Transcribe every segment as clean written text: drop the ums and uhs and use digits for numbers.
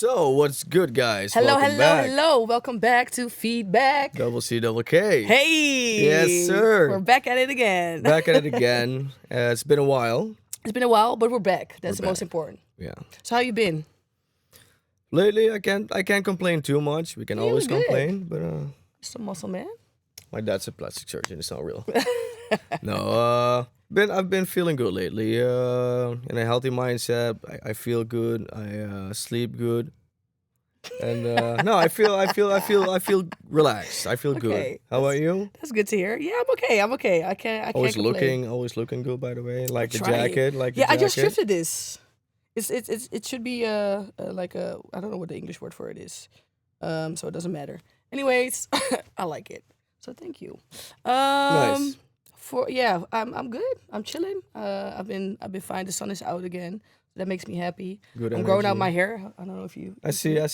So, what's good, guys? Hello, Welcome back. hello. Welcome back to Feedbackkk. Double C, double K. Hey. Yes, sir. We're back at it again. Back at it again. It's been a while. It's been a while, but we're back. That's We're the most back. important. Yeah. So how you been? Lately, I can't complain too much. We can You always were good. complain, but Just a muscle man. my dad's a plastic surgeon. It's not real. No. I've been feeling good lately. In a healthy mindset. I feel good. I sleep good. And no, I feel relaxed. I feel good. Okay, How about you? That's good to hear. Yeah, I'm okay. I can't complain. Always looking good. By the way, like the Trying. jacket, like Yeah, the I just jacket. thrifted this. It should be like a, I don't know what the English word for it is. So it doesn't matter. Anyways, I like it. So thank you. Nice. I'm good. I'm chilling. I've been fine. The sun is out again. That makes me happy. Good I'm growing out energy. my hair. I don't know if you. I see. A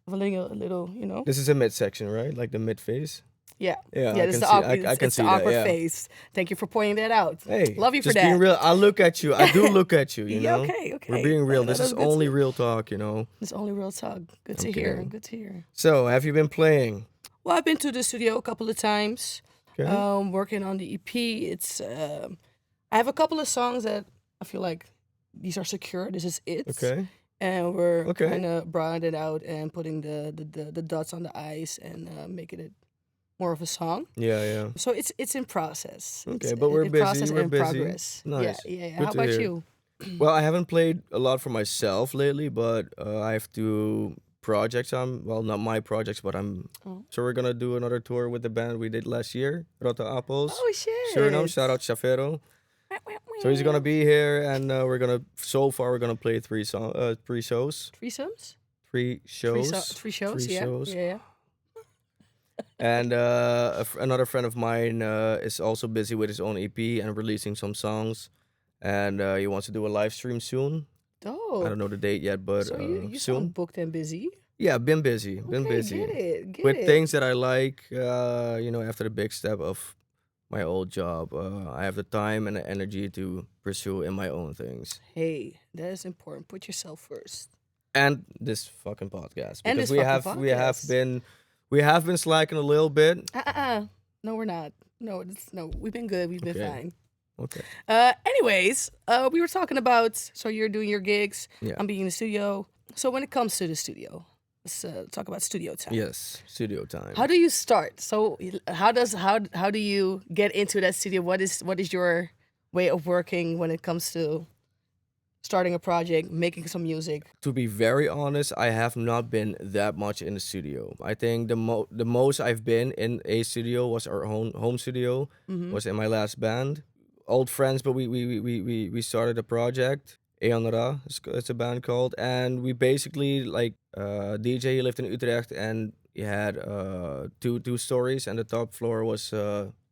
little, you know. This is a midsection, right? Like the mid face. Yeah. Yeah, Yeah. I This is can the see. awkward. I can It's see the that. awkward Yeah. face. Thank you for pointing that out. Hey, Love you for just that. being real. I look at you. I do look at you. You Yeah. know. Okay. We're being real. This is That's good only to- real talk. You know. It's only real talk. Good to I'm hear. kidding. Good to hear. So, have you been playing? Well, I've been to the studio a couple of times. Okay. Working on the EP. It's I have a couple of songs that I feel like these are secure. This is it. Okay. And we're Okay. kind of broadening it out and putting the dots on the ice and making it more of a song. Yeah. So it's in process. Okay, It's but we're in busy, process we're and busy. progress. Nice. Yeah. Good How to about hear. you? Well, I haven't played a lot for myself lately, but I have two projects. Not my projects, but I'm. Oh. So we're gonna do another tour with the band we did last year, Rota Apples. Oh shit! Suriname, shout out Chafero. So he's gonna be here, and we're gonna play three shows. threesomes. Three shows. Three shows. Three Yeah. shows. Yeah. And another friend of mine is also busy with his own EP and releasing some songs, and he wants to do a live stream soon. Oh. I don't know the date yet, but So you soon. sound booked and busy. Yeah, been busy. Been Okay, busy Get with it. things that I like. After the big step of my old job, I have the time and the energy to pursue in my own things. Hey, that is important. Put yourself first. And this fucking podcast, And because this fucking podcast. we have been slacking a little bit. No, we're not. No, we've been good. We've been Okay. fine. Okay. Anyways, we were talking about, so you're doing your gigs. Yeah. I'm being in the studio. So when it comes to the studio, let's talk about studio time. Yes. Studio time. How do you start? So how do you get into that studio? What is your way of working when it comes to starting a project, making some music? To be very honest, I have not been that much in the studio. I think the most I've been in a studio was our home studio. Mm-hmm. Was in my last band. Old friends, but we started a project. Eonra, it's a band called, and we basically like DJ. He lived in Utrecht, and he had two stories, and the top floor was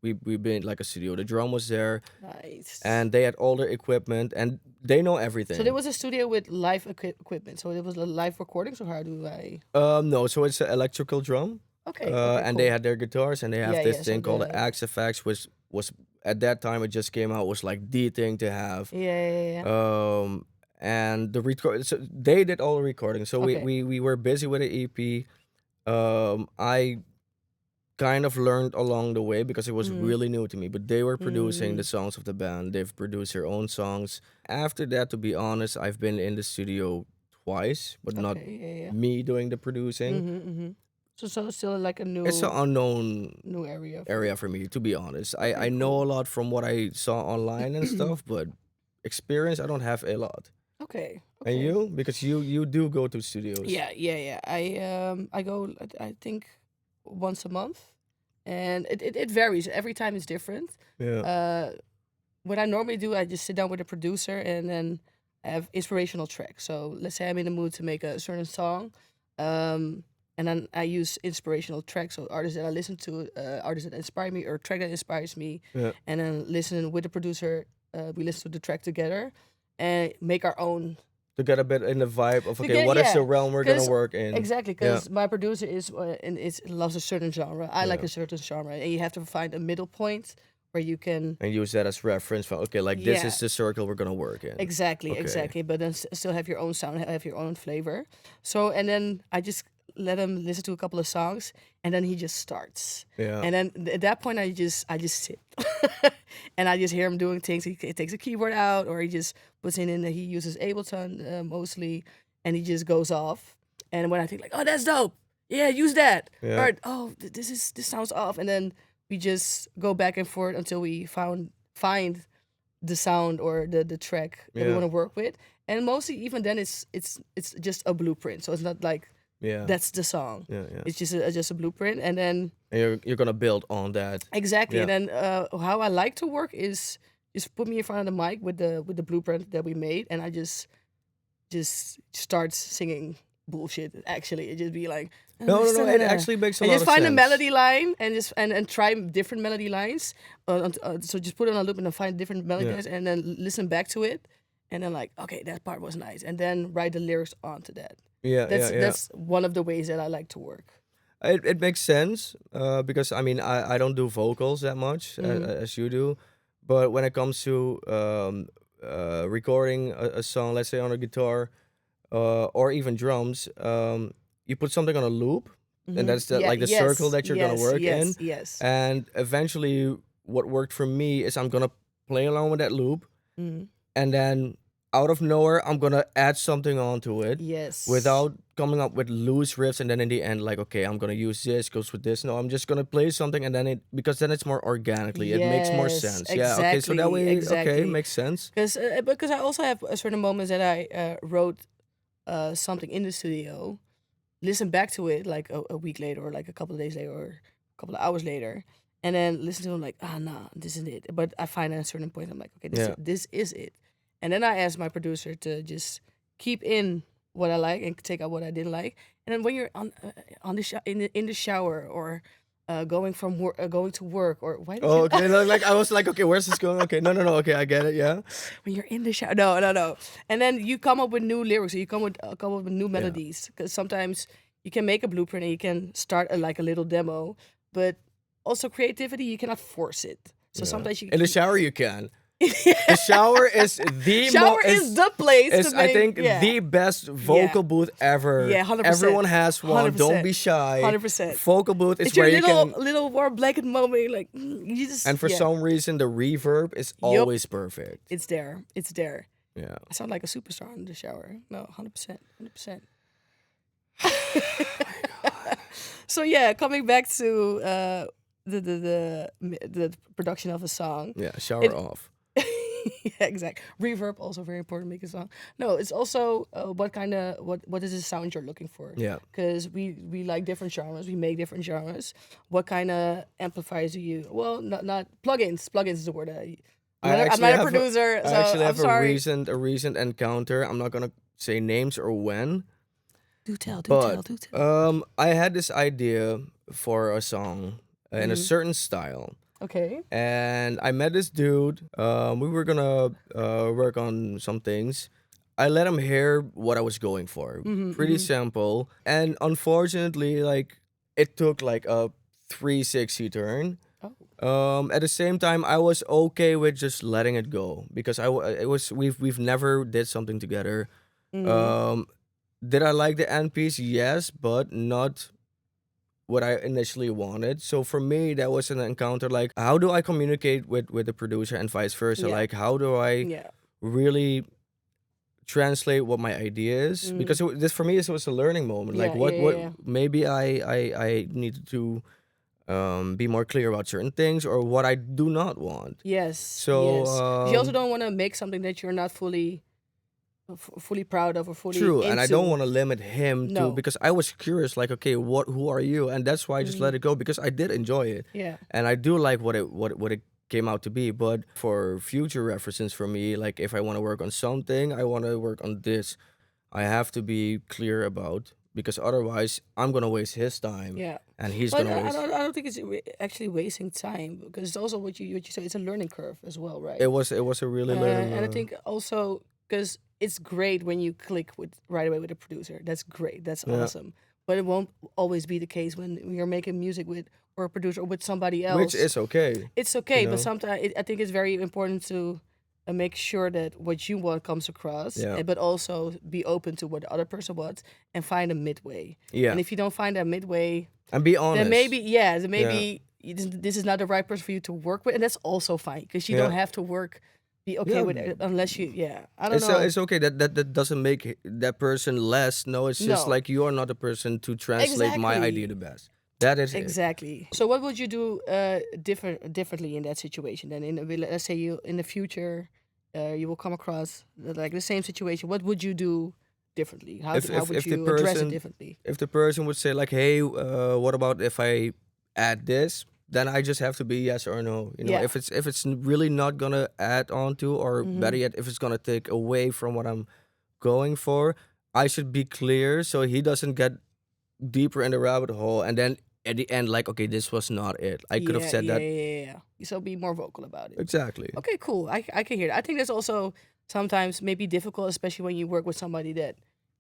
we been like a studio. The drum was there, Nice. and they had all their equipment, and they know everything. So there was a studio with live equipment. So it was a live recording. So how do I? No, so it's an electrical drum. Okay. And cool. they had their guitars, and they have Yeah, this yeah, so thing called the the- Axe FX, which was at that time it just came out, was like the thing to have. Yeah. And the record, so they did all the recording. So Okay. we were busy with the EP. I kind of learned along the way because it was Mm. really new to me. But they were producing Mm. the songs of the band. They've produced their own songs. After that, to be honest, I've been in the studio twice, but not Okay. Yeah. me doing the producing. Mm-hmm. So it's still like a new It's an unknown new area. area for me, to be honest. Okay, I know cool. a lot from what I saw online and stuff, but experience I don't have a lot. Okay. And you, because you do go to studios. Yeah. I go. I think once a month, and it varies. Every time is different. Yeah. What I normally do, I just sit down with a producer and then have inspirational tracks. So let's say I'm in the mood to make a certain song, and then I use inspirational tracks. So artists that I listen to, artists that inspire me, or track that inspires me, Yeah. and then listen with the producer. We listen to the track together and make our own. To get a bit in the vibe of, To okay, get- what is yeah, the realm we're gonna 'cause work in? Exactly, because my producer is loves a certain genre. I like Yeah. a certain genre, and you have to find a middle point where you can And use that as reference for, okay, like this is the circle we're gonna work in. exactly, Okay. exactly. But then still have your own sound, have your own flavor. So and then I just let him listen to a couple of songs, and then he just starts. Yeah. And then at that point, I just sit, and I just hear him doing things. He takes a keyboard out, or he just puts in that he uses Ableton mostly, and he just goes off. And when I think like, oh, that's dope, yeah, use that. Yeah. Or oh, this sounds off, and then we just go back and forth until we find the sound or the track that we Yeah. want to work with. And mostly even then it's just a blueprint. So it's not like Yeah. that's the song. Yeah. Yeah. It's just a blueprint. And then And you're gonna build on that. exactly. Yeah. And then how I like to work is just put me in front of the mic with the blueprint that we made, and I just start singing bullshit. Actually, it just be like No, it actually makes a and lot just of find sense. a melody line and just and try different melody lines. So just put it on a loop and then find different melody Yeah. lines and then listen back to it, and then like, okay, that part was nice, and then write the lyrics onto that. Yeah, That's one of the ways that I like to work. It makes sense because I mean I don't do vocals that much as you do, but when it comes to recording a song, let's say on a guitar or even drums, you put something on a loop, and that's the, Yeah, like the yes, circle that you're gonna work in. Yes. And eventually, what worked for me is I'm gonna play along with that loop, Mhm. and then out of nowhere, I'm gonna add something onto it Yes. without coming up with loose riffs. And then in the end, like, okay, I'm gonna use this, goes with this. No, I'm just gonna play something, and then because then it's more organically. It makes more Yes, sense. Yeah. Okay. So that way, exactly. okay, makes sense. Because I also have certain moments that I wrote something in the studio, listen back to it like a week later or like a couple of days later or a couple of hours later, and then listen to it like, ah, nah, this isn't it. But I find at a certain point, I'm like, okay, Yeah. this is it. And then I asked my producer to just keep in what I like and take out what I didn't like. And then when you're on the in the shower or going from work, going to work, or why? Did Oh, you, okay. Like I was like, okay, where's this going? Okay, no. Okay, I get it. Yeah. when you're in the shower, no, and then you come up with new lyrics, or you come up with new melodies. Because sometimes you can make a blueprint and you can start like a little demo, but also creativity you cannot force it. So Yeah. sometimes you In the shower, you can. The shower is the shower is the place is to make. I think the best vocal booth ever. Yeah, 100%. Everyone has one. 100%. Don't be shy. 100%. Vocal booth is It's your where you can. little warm blanket moment. Like you just And for some reason, the reverb is always perfect. it's there. It's there. Yeah. I sound like a superstar in the shower. No, 100%, 100%. So yeah, coming back to the production of a song. Yeah. Shower It- off. Yeah, exactly. Reverb also very important to make a song. No, it's also what is the sound you're looking for? Yeah. Because we like different genres. We make different genres. What kind of amplifiers do you? Well, not plugins. Plugins is the word. I'm not a producer, I so actually I'm have sorry. a recent encounter. I'm not gonna say names or when. Do tell. But I had this idea for a song in a certain style, Okay. and I met this dude. We were gonna work on some things. I let him hear what I was going for. Pretty simple, and unfortunately, like it took like a 360 turn. Oh. At the same time, I was okay with just letting it go because we've never did something together. Um, did I like the end piece? Yes, but not what I initially wanted. So for me, that was an encounter. Like, how do I communicate with the producer and vice versa? Yeah. Like, how do I Yeah. really translate what my idea is? Because this for me, this was a learning moment. Like, Yeah, what yeah. maybe I needed to be more clear about certain things or what I do not want. Yes. So, yes. But you also don't want to make something that you're not fully proud of or fully True, and I don't into. want to limit him No. to because I was curious, like, okay, who are you? And that's why I just let it go because I did enjoy it, Yeah. and I do like what it came out to be. But for future references for me, like if I want to work on something, I want to work on this. I have to be clear about because otherwise I'm gonna waste his time, Yeah. and he's But gonna I waste. don't think it's actually wasting time because it's also what you say. It's a learning curve as well, right? It was a really learning. And I think also because it's great when you click with right away with a producer. That's great. That's Yeah. awesome. But it won't always be the case when you're making music with or a producer or with somebody Which else. is okay, It's you okay, but know? sometimes I think it's very important to make sure that what you want comes across, Yeah. but also be open to what the other person wants and find a midway. Yeah. And if you don't find that midway, And be then honest. maybe yeah, then Yeah. maybe this is not the right person for you to work with, and that's also fine because you Yeah. don't have to be okay Yeah. with it unless you I don't It's know. it's okay. That doesn't make that person less. No, it's just No, like you are not the person to translate my idea the exactly. best. That is it. Exactly. So what would you do differently in that situation? Then let's say you in the future, you will come across like the same situation. What would you do differently? How would If the you address it person differently? would say like, hey, what about if I add this? Then I just have to be yes or no. You know, Yeah. if it's really not gonna add on to, or Mm-hmm. better yet, if it's gonna take away from what I'm going for, I should be clear so he doesn't get deeper in the rabbit hole, and then at the end, like, okay, this was not it. I could have Yeah, said yeah, that. yeah, yeah, yeah. So be more vocal about it. Exactly. Okay, cool. I can hear that. I think that's also sometimes maybe difficult, especially when you work with somebody that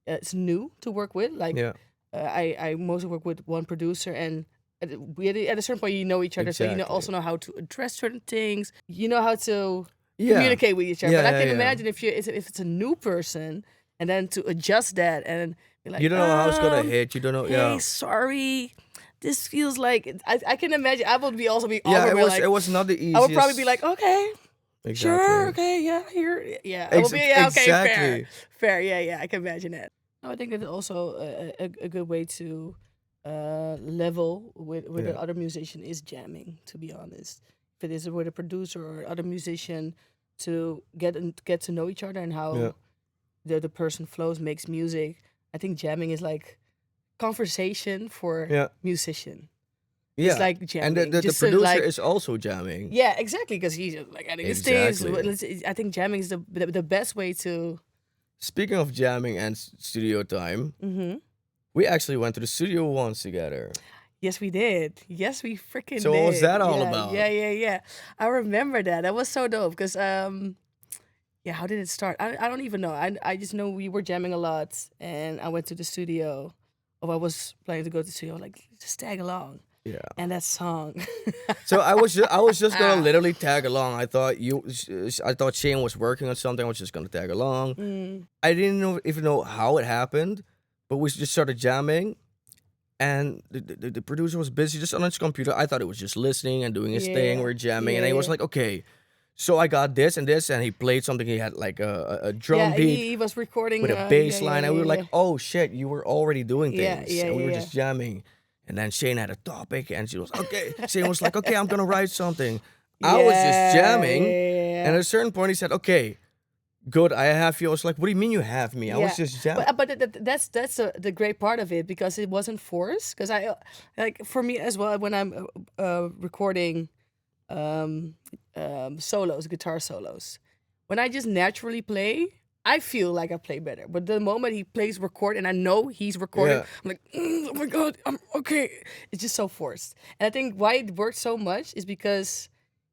it's new to work with. Like Yeah. I mostly work with one producer, and at a certain point you know each other, so you Exactly. also know how to address certain things. You know how to Yeah. communicate with each other. Yeah. But I Yeah. can Yeah. imagine if it's a new person, and then to adjust that and be like, You don't know how it's gonna hit. You don't know. hey, Yeah. sorry. This feels like I can imagine I would be also be Yeah. awkward. Where like It was not the I would probably be like, easiest. okay, sure, Exactly. okay, yeah, here, yeah. I will be, yeah, okay, fair, Exactly. fair, yeah, yeah. I can imagine that. No, I think it's also a good way to level with Yeah. the other musician is jamming. To be honest, if it is with a producer or other musician, to get to know each other and Yeah. how the person flows, makes music. I think jamming is like conversation for Yeah. musician. It's Yeah. like And jamming, the just to producer like is also jamming. yeah, exactly, because he's like adding his things. Exactly. I think jamming is the best way to. Speaking of jamming and studio time, Hmm. we actually went to the studio once together. Yes, we did. Yes, we freaking So what was did. that all Yeah, about? yeah, yeah, yeah. I remember that. That was so dope. Because yeah, how did it start? I don't even know. I just know we were jamming a lot, and I went to the studio. Or I was planning to go to the studio. Like just tag along, Yeah. and that song. So I was just gonna literally tag along. I thought Shane was working on something. I was just gonna tag along. Mm, I didn't even know how it happened, but we just started jamming, and the producer was busy just on his computer. I thought it was just listening and doing his thing. yeah, We're jamming, and yeah, he was yeah. like, "Okay, so I got this and this," and he played something. He had like a drum Yeah, beat he was recording. with a Yeah, bass yeah, line, and we yeah, were like, yeah, "Oh shit, you were already doing yeah, things," yeah, and we were yeah, just jamming. And then Shane had a topic, and she was okay. Shane was like, "Okay, I'm gonna write something." I was just yeah, yeah, jamming, and yeah. at a certain point, he said, "Okay, good, I have you." I was like, "What do you mean you have me?" I was Yeah, just jamming. but that's the great part of it because it wasn't forced. Because I like for me as well when I'm recording um, solos, guitar solos, when I just naturally play, I feel like I play better. But the moment he plays record and I know he's recording, Yeah, I'm like, oh my god, I'm okay. It's just so forced. And I think why it worked so much is because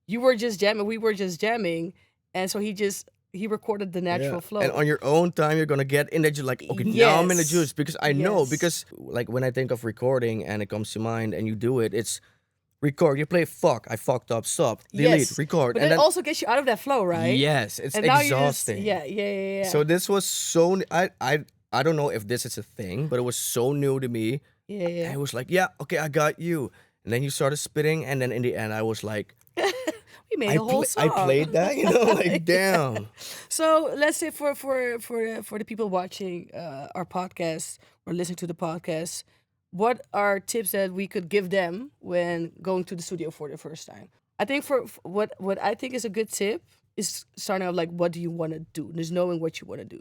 you were just jamming, we were just jamming, and so he recorded the yeah. natural And flow. on your own time, you're gonna get in that. You're like, okay, now I'm in the Yes. juice because I know Yes. because like when I think of recording and it comes to mind and you do it, it's record. You play fuck. I fucked up. Stop. Delete. Yes. Record. But And it then also gets you out of that flow, right? yes, it's And now you just exhausting. yeah, yeah, yeah, yeah. So this was I don't know if this is a thing, but it was so new to me. Yeah, yeah. I was like, yeah, okay, I got you. And then you started spitting, and then in the end, I was like, We made a whole I song. played that, like damn. So let's say for the people watching our podcast or listening to the podcast, what are tips that we could give them when going to the studio for the first time? I think what I think is a good tip is starting out like what do you want to do? Just knowing what you want to do.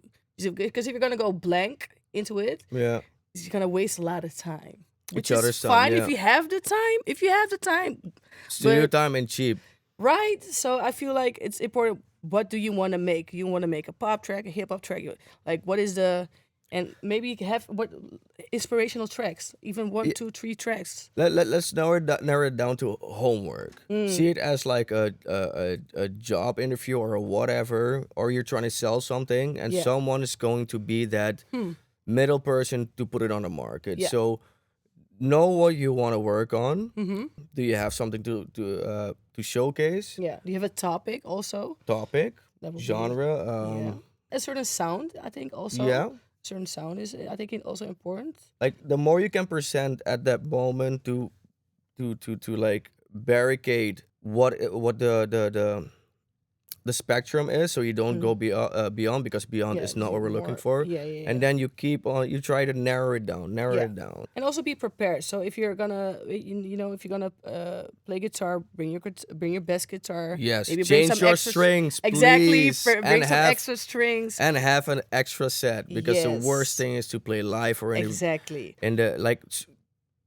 Because if you're gonna go blank into it, Yeah, you're gonna waste a lot of time. each Which is other's time. fine if Yeah, you have the time. If you have the time, studio but time and cheap. right? So I feel like it's important. What do you want to make? You want to make a pop track, a hip hop track? Like, what is the And maybe have what inspirational tracks, even one, Yeah, 2, 3 tracks. let's narrow it down to homework. See it as like a job interview or a whatever, or you're trying to sell something, and Yeah. someone is going to be that middle person to put it on the market. Yeah. So know what you want to work on. Mm-hmm. Do you have something to showcase? Yeah. Do you have a topic also? Topic, That would be genre. yeah. A certain sound, I think also. Yeah. Certain sound is, I think, also important. Like the more you can present at that moment to like barricade what the spectrum is, so you don't go beyond, because beyond Yeah. is not what we're looking More. for. Yeah. Yeah. And Yeah. then you try to narrow it down, Yeah. And also be prepared. So if you're gonna, if you're gonna play guitar, bring your best guitar. Yes, Maybe bring change some your extra strings, exactly. please, Bring and some have extra strings. and have an extra set, because the worst Yes. thing is to play live or Exactly. in the like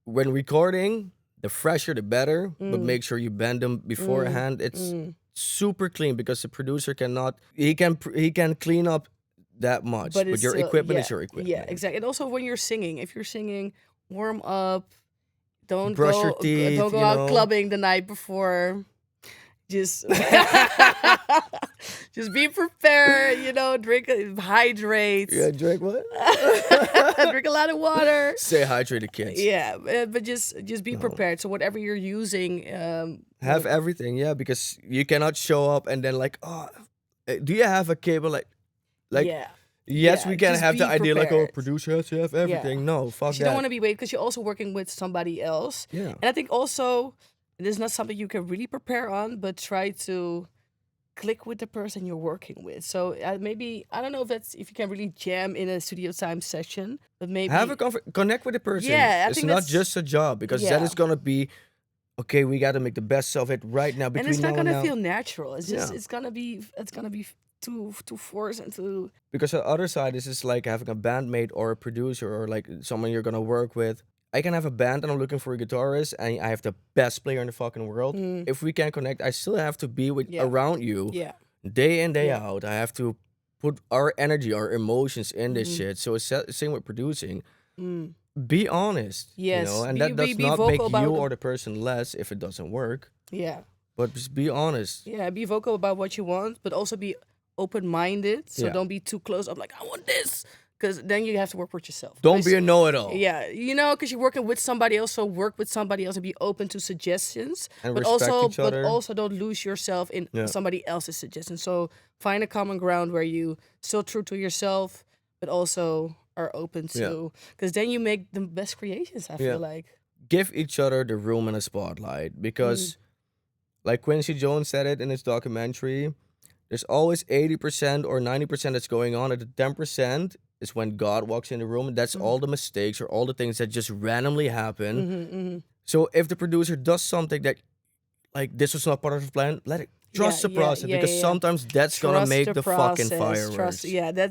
when recording. The fresher, the better, but make sure you bend them beforehand. It's super clean, because the producer cannot. He can clean up that much, But but it's your still, equipment yeah, is your equipment. yeah, exactly. And also when you're singing, if you're singing, warm up. Don't Brush your go, teeth, don't go you out know. clubbing the night before. Just, just be prepared. Drink, hydrate. Yeah, drink what? Drink a lot of water. Stay hydrated, kids. Yeah, but just be prepared. So whatever you're using, Have everything, yeah, because you cannot show up and then like, oh, do you have a cable? Like, yeah. yes, Yeah, we can just have the be idea like, oh, prepared. producer has to have everything. No, fuck You don't want that. to be waiting because you're also working with somebody else. Yeah. And I think also this is not something you can really prepare on, but try to click with the person you're working with. So maybe I don't know if you can really jam in a studio time session, but maybe Have a connect with the person. Yeah, I it's think not that's- just a job, because Yeah. that is gonna be okay. We got to make the best of it right now. and Between it's not now and gonna now, feel natural. It's just Yeah. it's gonna be too forced and too because the other side is just like having a bandmate or a producer or like someone you're gonna work with. I can have a band and I'm looking for a guitarist, and I have the best player in the fucking world. If we can't connect, I still have to be with Yeah. around you yeah. day in day Yeah. out. I have to put our energy, our emotions in this Mm-hmm. shit. So it's same with producing. Be honest, Yes, and be- that does be not vocal make about you the- or the person less if it doesn't work. Yeah. But just be honest. Yeah, be vocal about what you want, but also be open-minded. So Yeah. don't be too close up like I want this, because then you have to work with yourself. Don't be a know-it-all. Yeah, because you're working with somebody else, so work with somebody else and be open to suggestions. And but respect also, each other. but also don't lose yourself in Yeah. somebody else's suggestions. So find a common ground where you still true to yourself, but also are open to, because then you make the best creations. I feel like. Give each other the room and a spotlight, because like Quincy Jones said it in his documentary, there's always 80% or 90% that's going on, and the 10% is when God walks in the room, and that's all the mistakes or all the things that just randomly happen. So if the producer does something that like this was not part of the plan, let it trust the process, because sometimes that's gonna Trust make the fucking process, fireworks.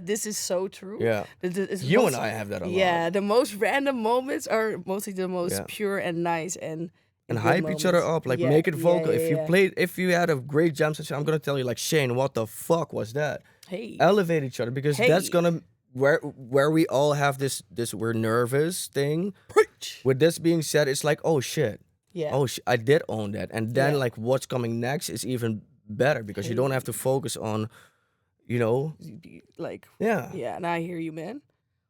this is so true. Yeah. It's You and most- I have that a lot. Yeah, the most random moments are mostly the most Yeah. pure and nice and And good hype each other moments. up, like Yeah, make it yeah, vocal. yeah. If you had a great jam session, I'm gonna tell you like, Shane, what the fuck was that? Hey, Elevate each other, because that's Hey. gonna where we all have this we're nervous thing. preach. With this being said, it's like, oh shit, Yeah. oh I did own that, and then Yeah. like what's coming next is even better, because you don't have to focus on, Like, yeah. yeah, and I hear you, man.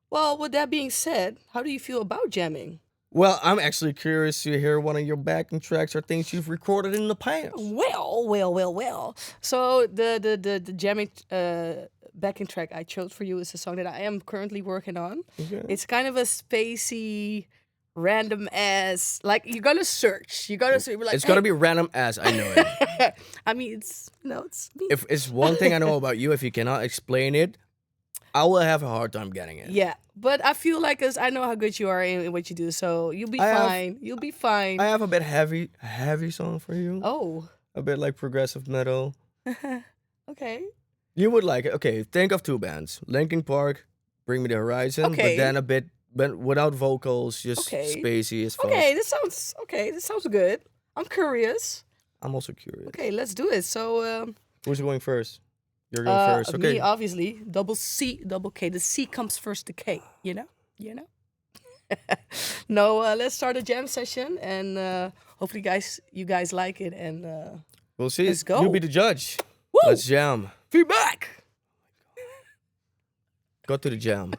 Well, with that being said, how do you feel about jamming? Well, I'm actually curious to hear one of your backing tracks or things you've recorded in the past. Well. So the jamming backing track I chose for you is a song that I am currently working on. Okay. It's kind of a spacey, random ass. Like you're gonna search. You're gonna search. Like, It's gonna be random as I know it. I mean, it's it's me. If it's one thing I know about you, if you cannot explain it, I will have a hard time getting it. Yeah, but I feel like I know how good you are in what you do, so you'll be I have- fine. You'll be fine. I have a bit heavy song for you. Oh, A bit like progressive metal. okay. You would like it. Okay, think of two bands: Linkin Park, Bring Me the Horizon, Okay. but then a bit, but without vocals, just Okay. spacey as fuck. Okay, this sounds good. I'm curious. I'm also curious. Okay, let's do it. So, Who's going first? You're going first. Okay. Me, obviously. Double C, double K. The C comes first, the K. You know? No, let's start a jam session, and hopefully, you guys like it. And We'll see. let's go. You be the judge. Woo! Let's jam. Feedback. Go to the jam.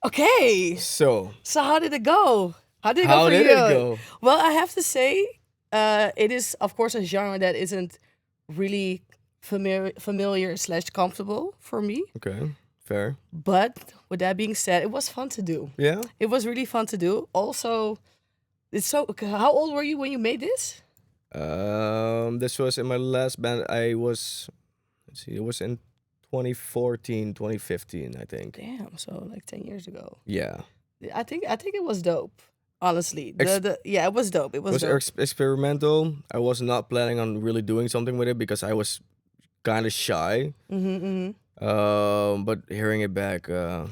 Okay. So how did it go? How did it go how for did you? it go? Well, I have to say, it is of course a genre that isn't really familiar slash comfortable for me. Okay. Fair. But with that being said, it was fun to do. Yeah. It was really fun to do. Also, it's so. How old were you when you made this? This was in my last band. I was, let's see, it was in 2014, 2015, I think. Damn, so like 10 years ago. Yeah. I think it was dope. Honestly, Ex- yeah, it was dope. It It was was dope. experimental. I was not planning on really doing something with it because I was kind of shy. But hearing it back, yeah.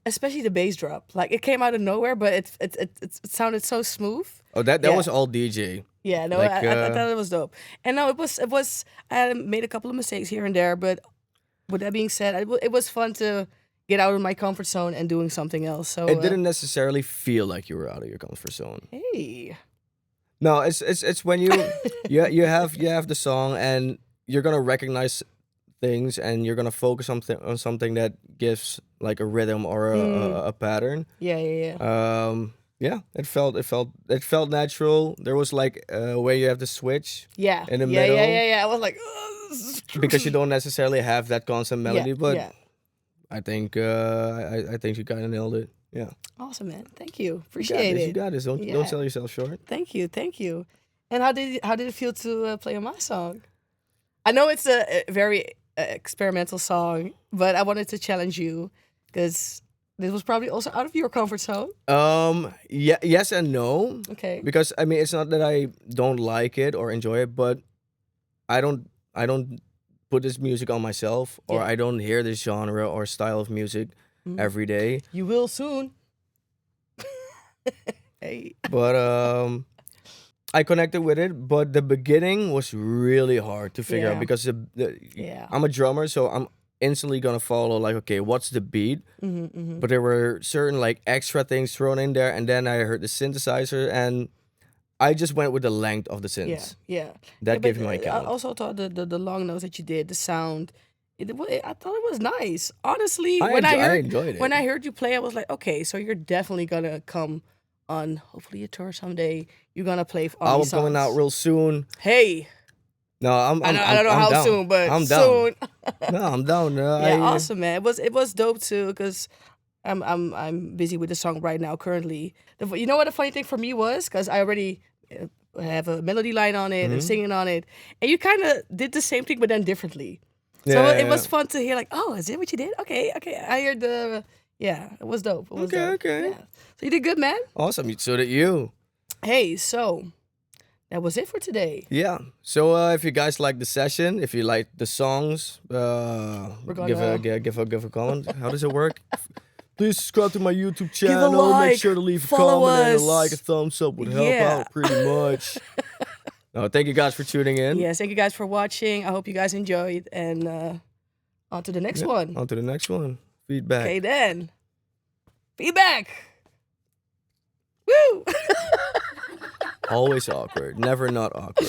Especially the bass drop. Like it came out of nowhere, but it sounded so smooth. Oh, that Yeah. was all DJ. Yeah, no, Like, I thought it was dope. And no, it was. I made a couple of mistakes here and there, but with that being said, it was fun to get out of my comfort zone and doing something else. So It didn't necessarily feel like you were out of your comfort zone. Hey, No, it's when you you have the song and you're gonna recognize things and you're gonna focus on something that gives like a rhythm or a pattern. yeah. Yeah, it felt natural. There was like where you have the switch Yeah. in the yeah, middle Yeah. I was like, "Ugh, this is because you don't necessarily have that constant melody, but yeah. I think I think you kind of nailed it. Yeah, Awesome, man. Thank you. you got Appreciate this. it. You got this. Don't Yeah. sell yourself short. Thank you. And how did it feel to play on my song? I know it's a very experimental song, but I wanted to challenge you because this was probably also out of your comfort zone. Yeah, yes and no. Okay. Because I mean, it's not that I don't like it or enjoy it, but I don't put this music on myself, or Yeah. I don't hear this genre or style of music every day. You will soon. Hey. But I connected with it, but the beginning was really hard to figure out Yeah. because Yeah. I'm a drummer, so I'm instantly gonna follow like, okay, what's the beat? But there were certain like extra things thrown in there, and then I heard the synthesizer, and I just went with the length of the Yeah. synths. Yeah. That Yeah, gave but me my I count. also thought the long notes that you did, the sound, I thought it was nice. Honestly, I enjoyed it. when I heard you play, I was like, okay, so you're definitely gonna come on hopefully a tour someday. You're gonna play on Album these songs. coming out real soon. Hey, No, I don't know I'm how down. soon, but I'm down. soon. No, I'm down. Yeah, awesome, man. It was dope too, because I'm busy with the song right now currently. You know what the funny thing for me was, because I already have a melody line on it and singing on it, and you kind of did the same thing but then differently. So Yeah, it was yeah. fun to hear, like, oh, is it what you did? Okay. I heard it was dope. It was Okay, dope. okay. Yeah. So you did good, man. Awesome. So did you. Hey, so that was it for today. Yeah. So if you guys like the session, if you like the songs, gonna- give a comment. How does it work? Please subscribe to my YouTube a channel. Make like, sure to leave a follow comment and a us. like, a thumbs up would help Yeah. out pretty much. No, thank you guys for tuning in. Yes, thank you guys for watching. I hope you guys enjoyed, and on to the next one. On to the next one. Feedback. Okay, then. Feedback. Woo! Always awkward. Never not awkward.